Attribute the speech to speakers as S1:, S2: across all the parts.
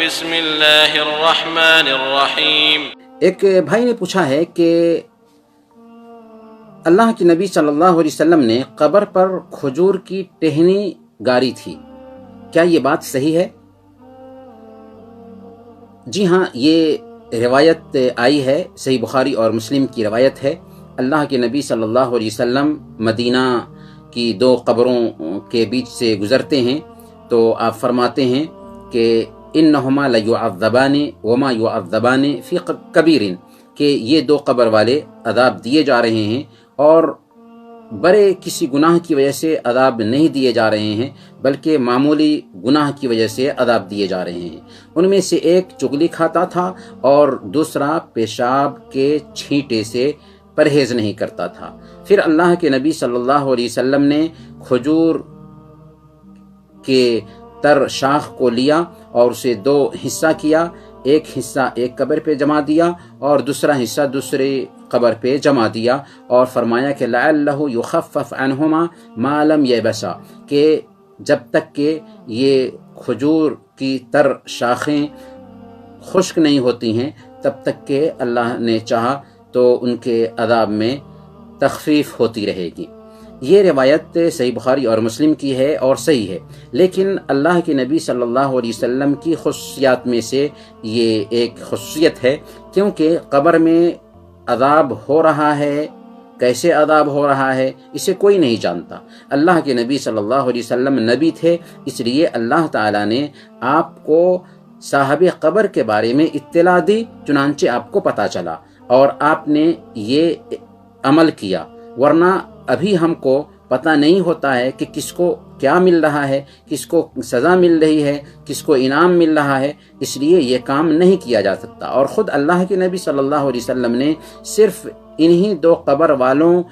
S1: بسم اللہ الرحمن الرحیم۔
S2: ایک بھائی نے پوچھا ہے کہ اللہ کے نبی صلی اللہ علیہ وسلم نے قبر پر کھجور کی ٹہنی گاری تھی، کیا یہ بات صحیح ہے؟ جی ہاں، یہ روایت آئی ہے، صحیح بخاری اور مسلم کی روایت ہے۔ اللہ کے نبی صلی اللہ علیہ وسلم مدینہ کی دو قبروں کے بیچ سے گزرتے ہیں تو آپ فرماتے ہیں کہ انہما لیعذبان وما یعذبان فی کبیر، کہ یہ دو قبر والے عذاب دیے جا رہے ہیں اور بڑے کسی گناہ کی وجہ سے عذاب نہیں دیے جا رہے ہیں، بلکہ معمولی گناہ کی وجہ سے عذاب دیے جا رہے ہیں۔ ان میں سے ایک چغلی کھاتا تھا اور دوسرا پیشاب کے چھینٹے سے پرہیز نہیں کرتا تھا۔ پھر اللہ کے نبی صلی اللہ علیہ وسلم نے کھجور کے تر شاخ کو لیا اور اسے دو حصہ کیا، ایک حصہ ایک قبر پہ جمع دیا اور دوسرا حصہ دوسرے قبر پہ جمع دیا، اور فرمایا کہ لعلہ یخفف عنہما ما لم یبسا، کہ جب تک کہ یہ کھجور کی تر شاخیں خشک نہیں ہوتی ہیں تب تک کہ اللہ نے چاہا تو ان کے عذاب میں تخفیف ہوتی رہے گی۔ یہ روایت صحیح بخاری اور مسلم کی ہے اور صحیح ہے، لیکن اللہ کے نبی صلی اللہ علیہ وسلم کی خصوصیات میں سے یہ ایک خصوصیت ہے، کیونکہ قبر میں عذاب ہو رہا ہے، کیسے عذاب ہو رہا ہے اسے کوئی نہیں جانتا۔ اللہ کے نبی صلی اللہ علیہ وسلم نبی تھے، اس لیے اللہ تعالیٰ نے آپ کو صاحب قبر کے بارے میں اطلاع دی، چنانچہ آپ کو پتہ چلا اور آپ نے یہ عمل کیا، ورنہ ابھی ہم کو پتہ نہیں ہوتا ہے کہ کس کو کیا مل رہا ہے، کس کو سزا مل رہی ہے، کس کو انعام مل رہا ہے، اس لیے یہ کام نہیں کیا جا سکتا۔ اور خود اللہ کے نبی صلی اللہ علیہ وسلم نے صرف انہی دو قبر والوں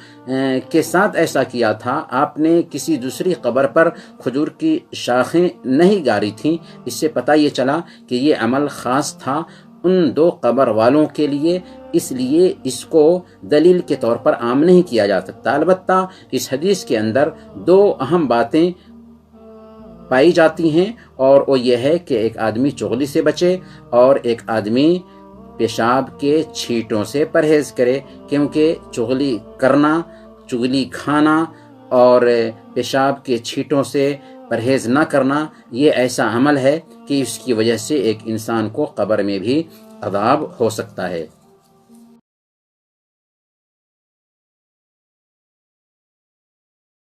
S2: کے ساتھ ایسا کیا تھا، آپ نے کسی دوسری قبر پر کھجور کی شاخیں نہیں گاری تھیں۔ اس سے پتہ یہ چلا کہ یہ عمل خاص تھا ان دو قبر والوں کے لیے، اس لیے اس کو دلیل کے طور پر عام نہیں کیا جا سکتا۔ البتہ اس حدیث کے اندر دو اہم باتیں پائی جاتی ہیں، اور وہ یہ ہے کہ ایک آدمی چغلی سے بچے اور ایک آدمی پیشاب کے چھینٹوں سے پرہیز کرے، کیونکہ چغلی کرنا، چغلی کھانا اور پیشاب کے چھینٹوں سے پرہیز نہ کرنا یہ ایسا عمل ہے کہ اس کی وجہ سے ایک انسان کو قبر میں بھی عذاب ہو سکتا ہے۔